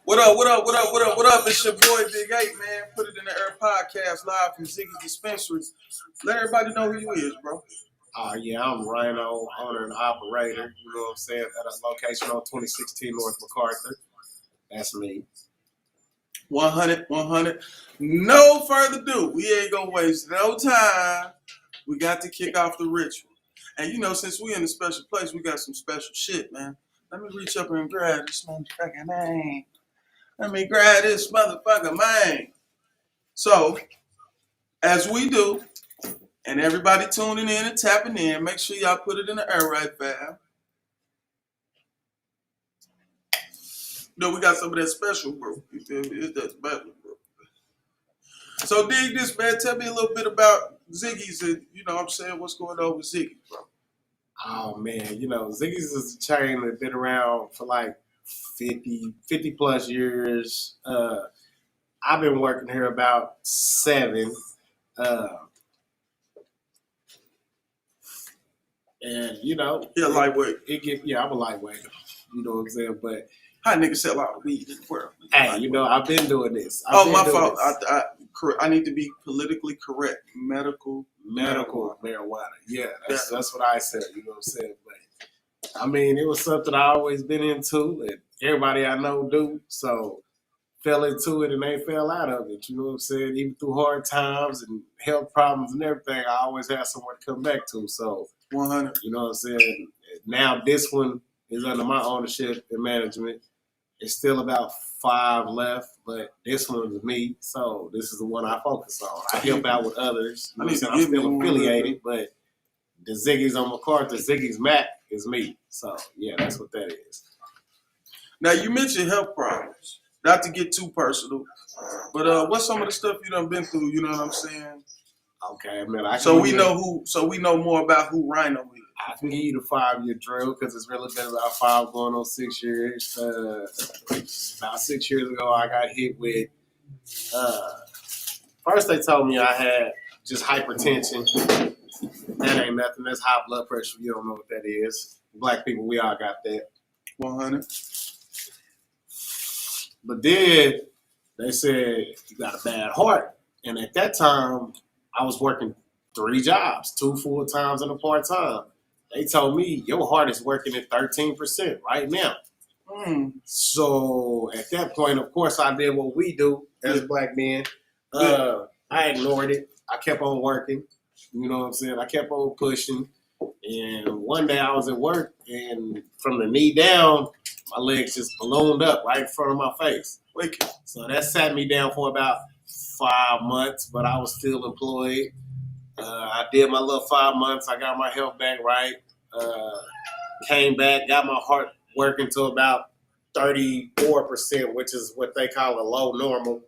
What up, what up, what up, what up, what up? It's your boy Big 8, man. Put it in the air podcast live from Ziggy's Dispensary. Let everybody know who you is, bro. Yeah, I'm Rhino, owner and operator, you know what I'm saying, at a location on 2016 North MacArthur. That's me. 100, 100. No further ado. We ain't gonna waste no time. We got to kick off the ritual. And you know, since we in a special place, we got some special shit, man. Let me reach up and grab this motherfucking man. Let me grab this motherfucker, man. So, as we do, and everybody tuning in and tapping in, make sure y'all put it in the air right fam. You know, we got some of that special, bro. You feel me? It's that special, bro. So dig this, man. Tell me a little bit about Ziggy's and, you know what I'm saying, what's going on with Ziggy, bro. Oh, man, you know, Ziggy's is a chain that's been around for like 50 plus years. I've been working here about 7. And, you know. Yeah, lightweight. I'm a lightweight. You know what I'm saying? But how niggas sell out of weed in the world? Hey, you know, I've been doing this. My fault. I need to be politically correct. Medical marijuana. Yeah, that's what I said. You know what I'm saying? But I mean, it was something I always been into, and everybody I know do. So fell into it, and they fell out of it. You know what I'm saying? Even through hard times and health problems and everything, I always have somewhere to come back to. So 100. You know what I'm saying? Now this one is under my ownership and management. It's still about 5 left, but this one is me, so this is the one I focus on. I help out with others. You know I'm still affiliated, but the Ziggy's on MacArthur, Ziggy's Mac is me. So, yeah, that's what that is. Now, you mentioned health problems. Not to get too personal, but what's some of the stuff you done been through, you know what I'm saying? Okay, man. So we know more about who Rhino is. I can give you the 5-year drill because it's really been about 5 going on 6 years. About 6 years ago, I got hit with. First, they told me I had just hypertension. That ain't nothing. That's high blood pressure. You don't know what that is. Black people, we all got that. 100. But then they said you got a bad heart, and at that time, I was working 3 jobs, 2 full times and a part time. They told me your heart is working at 13% right now. So at that point, of course, I did what we do as black men. I ignored it. I kept on working. You know what I'm saying? I kept on pushing. And one day I was at work, and from the knee down, my legs just ballooned up right in front of my face. So that sat me down for about 5 months, but I was still employed. I did my little 5 months. I got my health back right. Came back, got my heart working to about 34%, which is what they call a low normal.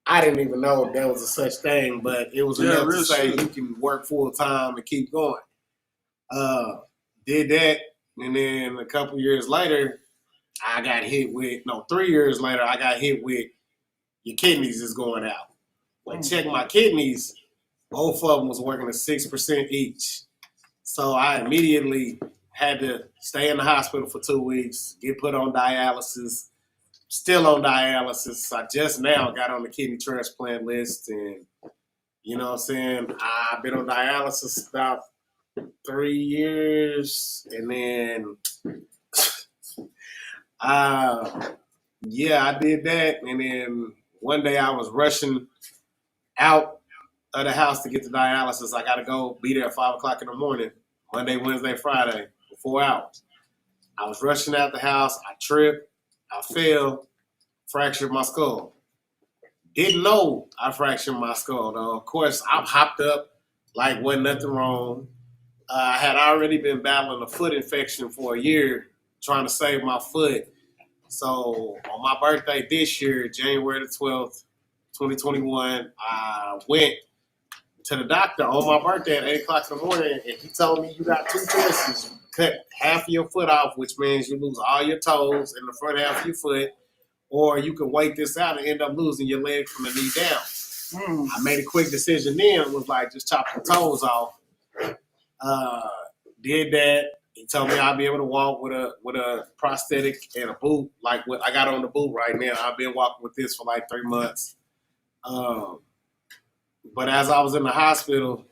I didn't even know there was a such thing, but it was enough to say you can work full time and keep going. Did that, and then a couple years later, I got hit with, 3 years later, I got hit with your kidneys is going out. When I checked my kidneys, both of them was working at 6% each. So I immediately had to stay in the hospital for 2 weeks, get put on dialysis, still on dialysis. I just now got on the kidney transplant list, and you know what I'm saying? I've been on dialysis about 3 years, and then I did that, and then one day I was rushing out of the house to get to dialysis. I got to go be there at 5 o'clock in the morning, Monday, Wednesday, Friday, for 4 hours. I was rushing out the house. I tripped. I fell, fractured my skull. Didn't know I fractured my skull, though. Of course, I hopped up like wasn't nothing wrong. I had already been battling a foot infection for a year, trying to save my foot. So on my birthday this year, January the 12th, 2021, I went to the doctor on my birthday at 8 o'clock in the morning, and he told me you got 2 choices. Cut half of your foot off, which means you lose all your toes in the front half of your foot, or you can wait this out and end up losing your leg from the knee down. I made a quick decision then. It was like, just chop the toes off. Did that, He told me I'd be able to walk with a prosthetic and a boot, like what I got on the boot right now. I've been walking with this for like 3 months. But as I was in the hospital,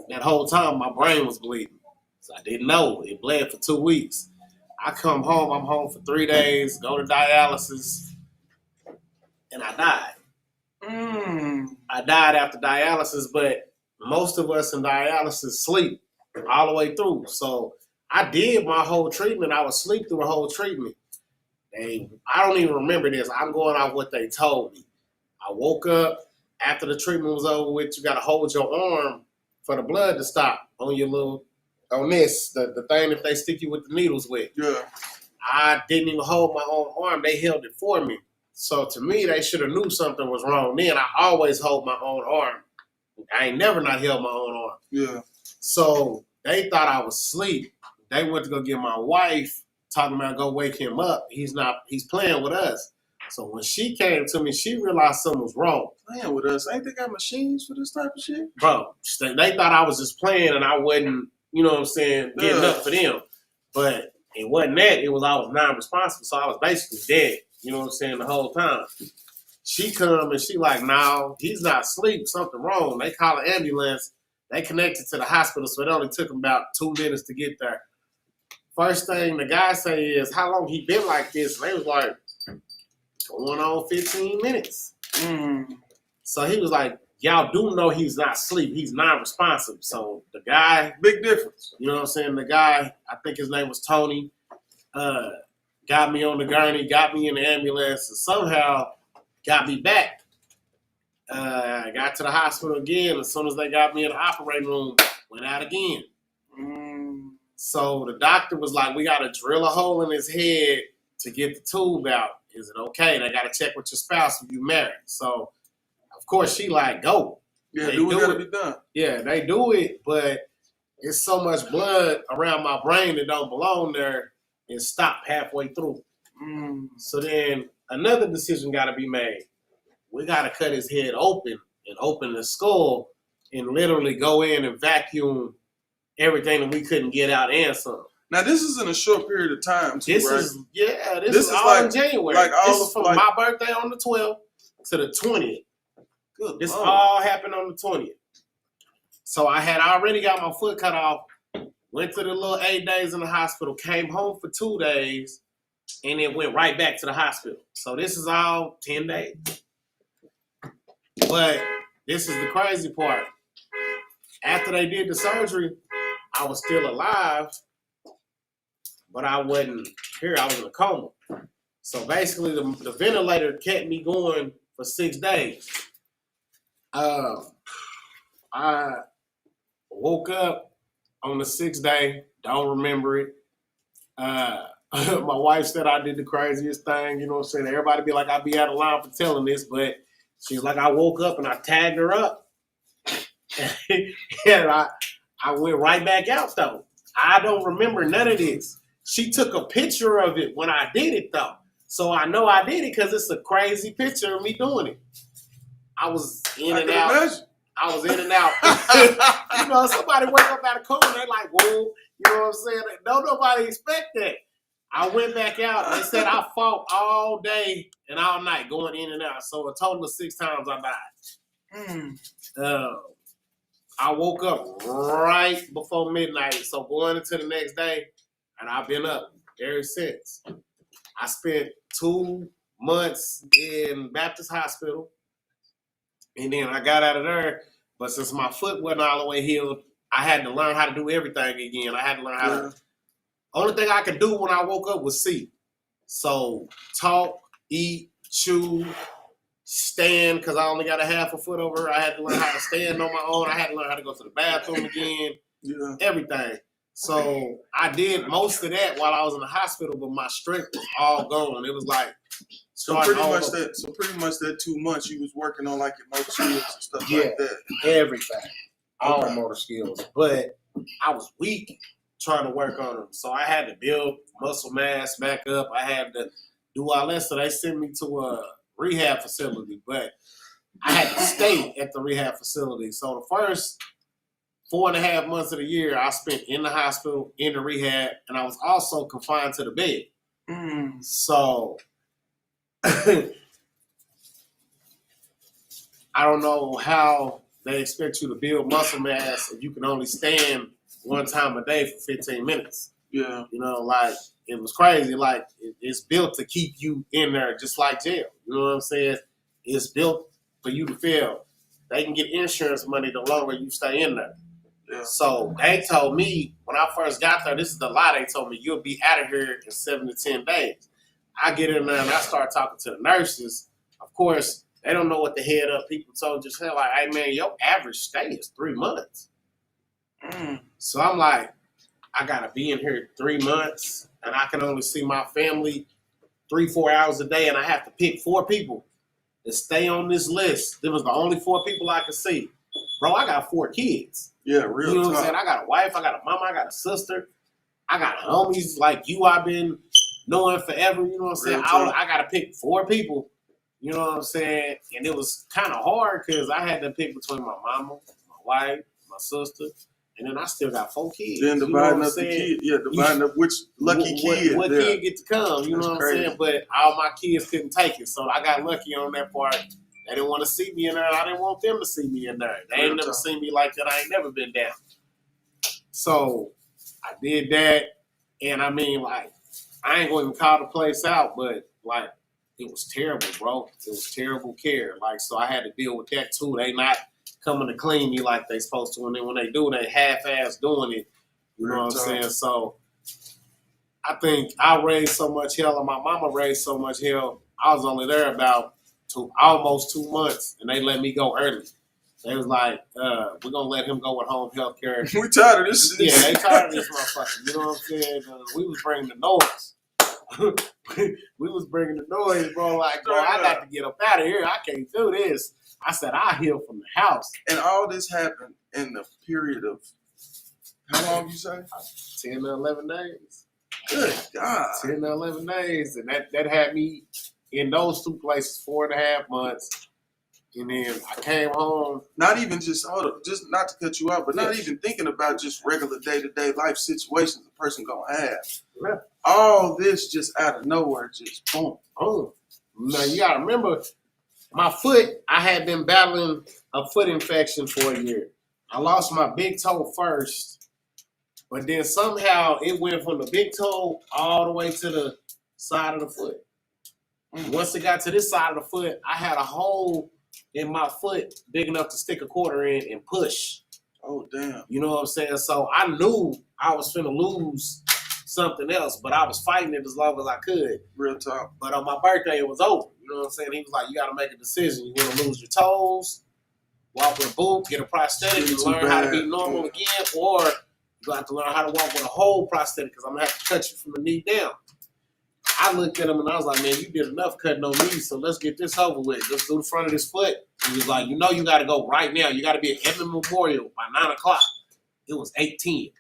that whole time my brain was bleeding. So I didn't know. It bled for 2 weeks. I come home, I'm home for 3 days, go to dialysis, and I died. I died after dialysis, but most of us in dialysis sleep all the way through. So I did my whole treatment. I was asleep through the whole treatment. I don't even remember this. I'm going off what they told me. I woke up after the treatment was over with. You got to hold your arm for the blood to stop on your on this, the thing that they stick you with the needles with. Yeah. I didn't even hold my own arm. They held it for me. So to me, they should have knew something was wrong then. I always hold my own arm. I ain't never not held my own arm. Yeah. So they thought I was asleep. They went to go get my wife, talking about go wake him up. He's playing with us. So when she came to me, she realized something was wrong. Playing with us? Ain't they got machines for this type of shit? Bro, they thought I was just playing and I wasn't, you know what I'm saying, getting up for them. But it wasn't that. It was I was non-responsible. So I was basically dead, you know what I'm saying, the whole time. She come and she like, no, he's not asleep. Something wrong. They call an ambulance. They connected to the hospital, so it only took them about 2 minutes to get there. First thing the guy say is, how long he been like this? And they was like, going on 15 minutes. So he was like, y'all do know he's not asleep. He's non-responsive. So the guy, big difference. You know what I'm saying? The guy, I think his name was Tony, got me on the gurney, got me in the ambulance, and somehow got me back. I got to the hospital again. As soon as they got me in the operating room, went out again. So the doctor was like, we got to drill a hole in his head to get the tube out. Is it okay? They got to check with your spouse if you married. So, of course, she like, go. Yeah, do what got to be done. Yeah, they do it, but it's so much blood around my brain that don't belong there and stop halfway through. So then another decision got to be made. We got to cut his head open and open the skull and literally go in and vacuum everything that we couldn't get out and some. Now, this is in a short period of time, too, this right? This is all like, in January. Like all this is from my birthday on the 12th to the 20th. Good this Lord. All happened on the 20th. So I had already got my foot cut off, went to the little 8 days in the hospital, came home for 2 days, and then went right back to the hospital. So this is all 10 days. But this is the crazy part. After they did the surgery, I was still alive, but I wasn't here. I was in a coma. So basically, the ventilator kept me going for 6 days. I woke up on the 6th day. Don't remember it. My wife said I did the craziest thing. You know what I'm saying? Everybody be like, I'd be out of line for telling this, but she's like, I woke up and I tagged her up. And I went right back out, though. I don't remember none of this. She took a picture of it when I did it, though. So I know I did it because it's a crazy picture of me doing it. I was in and out. Imagine. I was in and out. You know, somebody wake up out of coma, they're like, whoa. You know what I'm saying? Don't nobody expect that. I went back out. They said I fought all day and all night going in and out. So a total of 6 times I died. I woke up right before midnight. So going into the next day, and I've been up ever since. I spent 2 months in Baptist Hospital. And then I got out of there. But since my foot wasn't all the way healed, I had to learn how to do everything again. I had to learn how to. Only thing I could do when I woke up was see. So talk, eat, chew, stand, because I only got a half a foot over. I had to learn how to stand on my own. I had to learn how to go to the bathroom again. Everything. So I did most of that while I was in the hospital, but my strength was all gone. It was like So pretty much that 2 months you was working on like your motor skills and stuff like that. Everything. All motor skills. But I was weak trying to work on them. So I had to build muscle mass back up. I had to do all that. So they sent me to a rehab facility. But I had to stay at the rehab facility. So the first 4.5 months of the year I spent in the hospital, in the rehab, and I was also confined to the bed. So I don't know how they expect you to build muscle mass if you can only stand one time a day for 15 minutes. Yeah. You know, like, it was crazy. Like, it's built to keep you in there just like jail. You know what I'm saying? It's built for you to fail. They can get insurance money the longer you stay in there. Yeah. So they told me when I first got there, this is the lie they told me, you'll be out of here in 7 to 10 days. I get in there and I start talking to the nurses. Of course, they don't know what the head up people told you. They're like, hey man, your average stay is 3 months. So I'm like, I gotta be in here 3 months and I can only see my family 3-4 hours a day and I have to pick 4 people to stay on this list. There was the only 4 people I could see. Bro, I got 4 kids. Yeah, real You know what talk. I'm saying? I got a wife, I got a mama, I got a sister, I got homies like you I've been knowing forever, you know what I'm saying? I got to pick 4 people, you know what I'm saying? And it was kind of hard because I had to pick between my mama, my wife, my sister, and then I still got 4 kids. Then dividing up the kid, dividing up which lucky kid. What kid get to come, you know what I'm crazy. saying? But all my kids couldn't take it, so I got lucky on that part. They didn't want to see me in there. I didn't want them to see me in there. They ain't never seen me like that. I ain't never been down. So I did that, and I mean, like, I ain't going to call the place out, but, like, it was terrible, bro. It was terrible care. Like, so I had to deal with that, too. They not coming to clean me like they supposed to, and then when they do, they half-ass doing it. You know what I'm saying? So I think I raised so much hell, and my mama raised so much hell, I was only there about almost 2 months, and they let me go early. They was like, we're going to let him go with home health care. We tired of this shit. Yeah, they tired of this motherfucker. You know what I'm saying? We was bringing the noise. We was bringing the noise, bro. Like, bro, I got to get up out of here. I can't do this. I said, I'll heal from the house. And all this happened in the period of, how long you say? 10 to 11 days. Good God. 10 to 11 days. And that had me in those 2 places 4.5 months. And then I came home. Not even just, hold up, just not to cut you out, but not even thinking about just regular day-to-day life situations a person gonna have. Yeah. All this just out of nowhere, just boom. Oh, now you gotta remember, my foot, I had been battling a foot infection for a year. I lost my big toe first, but then somehow it went from the big toe all the way to the side of the foot. Once it got to this side of the foot, I had a hole in my foot big enough to stick a quarter in and push. Oh, damn. You know what I'm saying? So I knew I was finna lose something else, but I was fighting it as long as I could. Real talk. But on my birthday, it was over. You know what I'm saying? He was like, you got to make a decision. You want to lose your toes, walk with a boot, get a prosthetic, and learn how to be normal again, or you have to learn how to walk with a whole prosthetic because I'm going to have to cut you from the knee down. I looked at him and I was like, man, you did enough cutting on me, so let's get this over with. Let's do the front of this foot. He was like, you know you got to go right now. You got to be at Edmond Memorial by 9 o'clock. It was 8:10.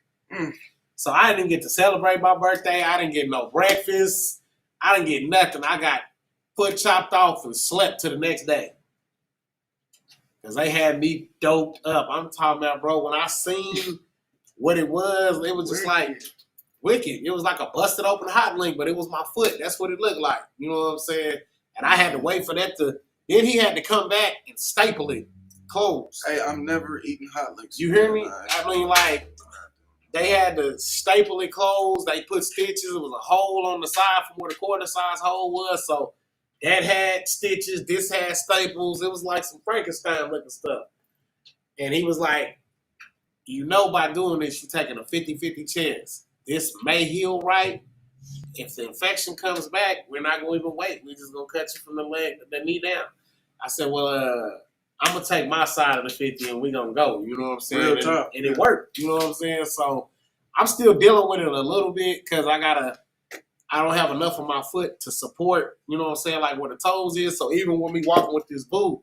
So I didn't get to celebrate my birthday. I didn't get no breakfast. I didn't get nothing. I got foot chopped off and slept to the next day. Because they had me doped up. I'm talking about, bro, when I seen what it was just like wicked. It was like a busted open hot link, but it was my foot. That's what it looked like. You know what I'm saying? And I had to wait for that to, then he had to come back and staple it closed. Hey, I'm never eating hot links. You hear me? I mean, like, they had to staple it closed. They put stitches. It was a hole on the side from where the quarter size hole was. So that had stitches. This had staples. It was like some Frankenstein looking stuff. And he was like, you know, by doing this, you're taking a 50-50 chance. This may heal right. If the infection comes back, we're not going to even wait. We're just going to cut you from the knee down. I said, well, I'm going to take my side of the 50 and we're going to go. You know what I'm saying? And it worked. You know what I'm saying? So I'm still dealing with it a little bit because I don't have enough of my foot to support, you know what I'm saying, like where the toes is. So even when me walking with this boot,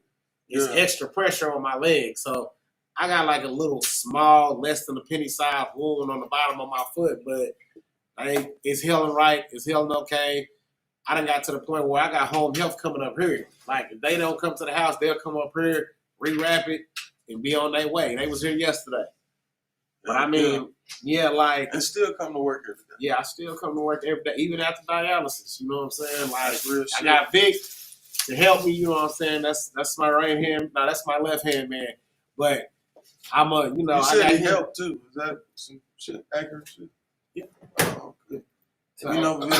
it's extra pressure on my leg. So I got like a little small, less than a penny size wound on the bottom of my foot, but it's healing right. It's healing okay. I done got to the point where I got home health coming up here. Like, if they don't come to the house, they'll come up here, rewrap it, and be on their way. They was here yesterday. But I mean, like, and still come to work every day. Yeah, I still come to work every day, even after dialysis. You know what I'm saying? Like, real I shit. got Vic to help me. You know what I'm saying? That's my right hand. No, that's my left hand man. But I'm a, you know, You said I got he helped too. Is that some shit, accurate shit? Yeah. Oh, good. So, You know, Vic.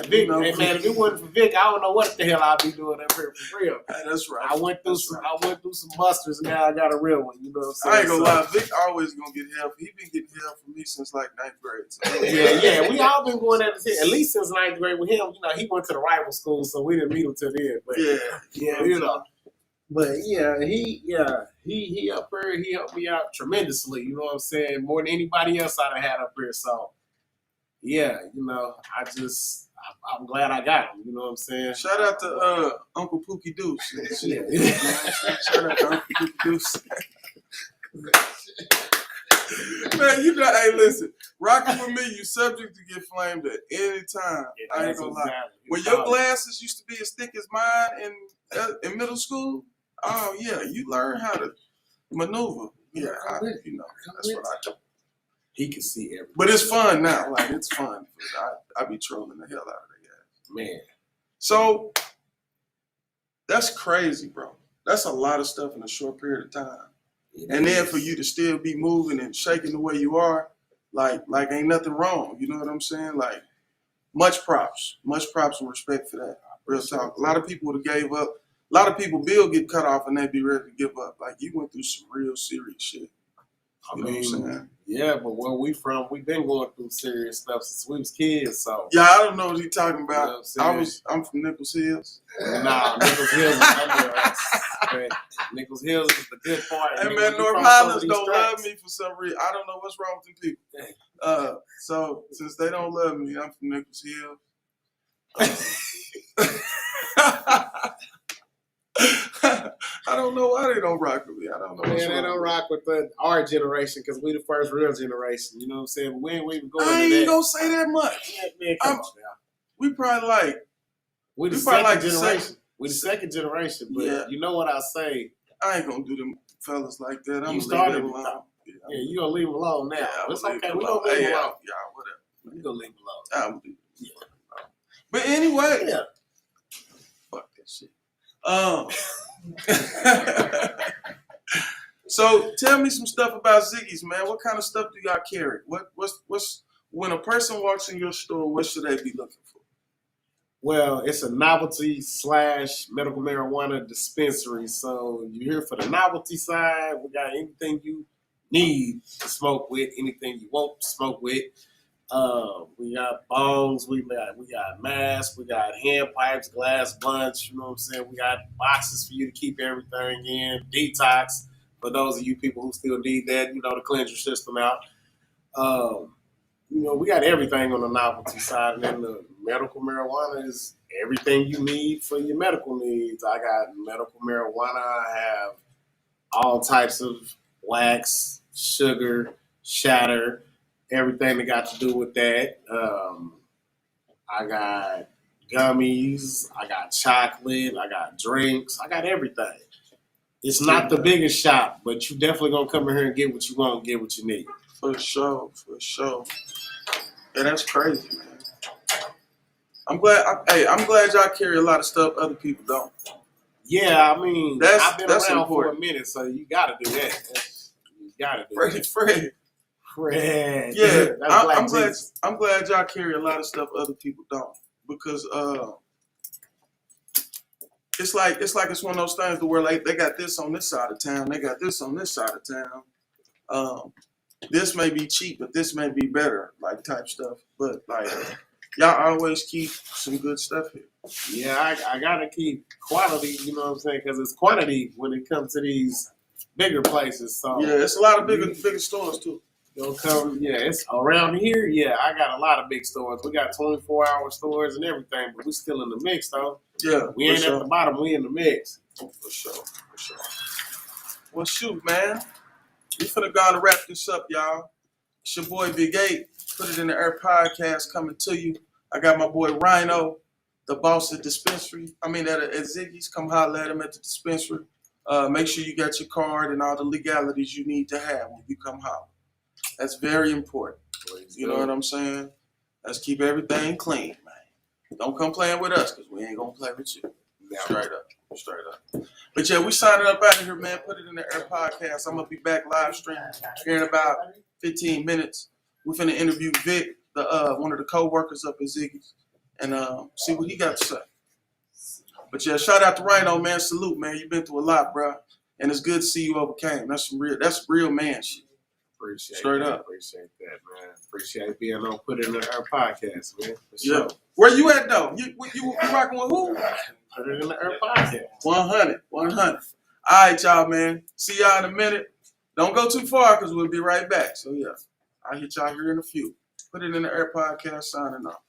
Vic. You know, Hey, man, if it wasn't for Vic, I don't know what the hell I'd be doing up here for real. Hey, that's right. I went through some busters, and now I got a real one. You know what I'm saying? I ain't gonna lie, Vic always gonna get help. He been getting help from me since like 9th grade. So. Yeah, we all been going at least since 9th grade with him. You know, he went to the rival school, so we didn't meet him till then. But you know. But yeah, he up here, he helped me out tremendously. You know what I'm saying? More than anybody else I'd have had up here. So yeah, you know, I'm glad I got him. You know what I'm saying? Shout out to Uncle Pookie Deuce. Yeah. Shout out to Uncle Pookie Deuce. Man, you know, hey, listen, rocking with me, you subject to get flamed at any time. Yeah, I ain't gonna lie. exactly. When your glasses used to be as thick as mine in middle school, oh yeah, you learn how to maneuver. Yeah, you know, that's what I do. He can see everything. But it's fun now. Like, it's fun. I be trolling the hell out of the guys. Man. So, that's crazy, bro. That's a lot of stuff in a short period of time. And then for you to still be moving and shaking the way you are, like ain't nothing wrong. You know what I'm saying? Like, much props and respect for that. Real talk. A lot of people would have gave up. A lot of people bill get cut off and they be ready to give up. Like, you went through some real serious shit. You know what I'm saying? Yeah, but where we from, we've been going through serious stuff since we was kids. So yeah, I don't know what he's talking about. You know I'm from Nichols Hills. Nah, Nichols Hills is under us. Nichols Hills is the good part. Hey man, North Highlands don't love me for some reason. I don't know what's wrong with them people. So since they don't love me, I'm from Nichols Hills. I don't know why they don't rock with me. I don't know. Man, they don't rock with our generation because we the first real generation. You know what I'm saying? We ain't even going. I ain't gonna say that much. Man, come on now. We probably like. We the second generation. We the second generation, but yeah. You know what I say? I ain't gonna do them fellas like that. I'm you gonna leave them alone. Yeah, you gonna leave them alone now. Yeah, it's okay. We gonna leave them alone. Yeah, whatever. We gonna leave them alone. I'm leave them alone. But anyway, yeah. Fuck that shit. So tell me some stuff about Ziggy's, man. What kind of stuff do y'all carry? What's when a person walks in your store, what should they be looking for? Well, it's a novelty / medical marijuana dispensary. So you're here for the novelty side. We got anything you need to smoke with, anything you won't smoke with. We got bongs, we got masks, we got hand pipes, glass blunts, you know what I'm saying? We got boxes for you to keep everything in, detox for those of you people who still need that, you know, to cleanse your system out. You know, we got everything on the novelty side, and then the medical marijuana is everything you need for your medical needs. I got medical marijuana, I have all types of wax, sugar, shatter, everything that got to do with that. I got gummies, I got chocolate, I got drinks, I got everything. It's not the biggest shop, but you definitely gonna come in here and get what you want, get what you need. For sure. Yeah, that's crazy, man. I'm glad y'all carry a lot of stuff other people don't. Yeah, I mean, I've been around important. for a minute, so you gotta do that. You gotta do that. Fred. Yeah, I'm glad y'all carry a lot of stuff other people don't, because it's one of those things where like they got this on this side of town, they got this on this side of town. This may be cheap, but this may be better, like type stuff. But like y'all always keep some good stuff here. Yeah, I gotta keep quality. You know what I'm saying? Because it's quantity when it comes to these bigger places. So yeah, it's a lot of bigger stores too. They'll come, yeah, it's around here. Yeah, I got a lot of big stores. We got 24-hour stores and everything, but we still in the mix, though. Yeah, we ain't at the bottom. We in the mix. For sure. Well, shoot, man. We finna go and wrap this up, y'all. It's your boy Big 8. Put It in the Air podcast coming to you. I got my boy Rhino, the boss at Dispensary. At Ziggy's. Come holler at him at the dispensary. Make sure you got your card and all the legalities you need to have when you come holler. That's very important. You know what I'm saying? Let's keep everything clean, man. Don't come playing with us because we ain't going to play with you. Straight up. But yeah, we signing up out of here, man. Put it in the air podcast. I'm going to be back live streaming here in about 15 minutes. We're finna interview Vic, one of the co-workers up at Ziggy's, and see what he got to say. But yeah, shout out to Rhino, man. Salute, man. You've been through a lot, bro. And it's good to see you overcame. That's real man shit. Appreciate that, man. Appreciate being on Put It in the Air podcast, man. For sure. Yeah. Where you at, though? You rocking with who? Put It in the Air podcast. 100. All right, y'all, man. See y'all in a minute. Don't go too far because we'll be right back. So, yeah, I'll hit y'all here in a few. Put It in the Air podcast signing off.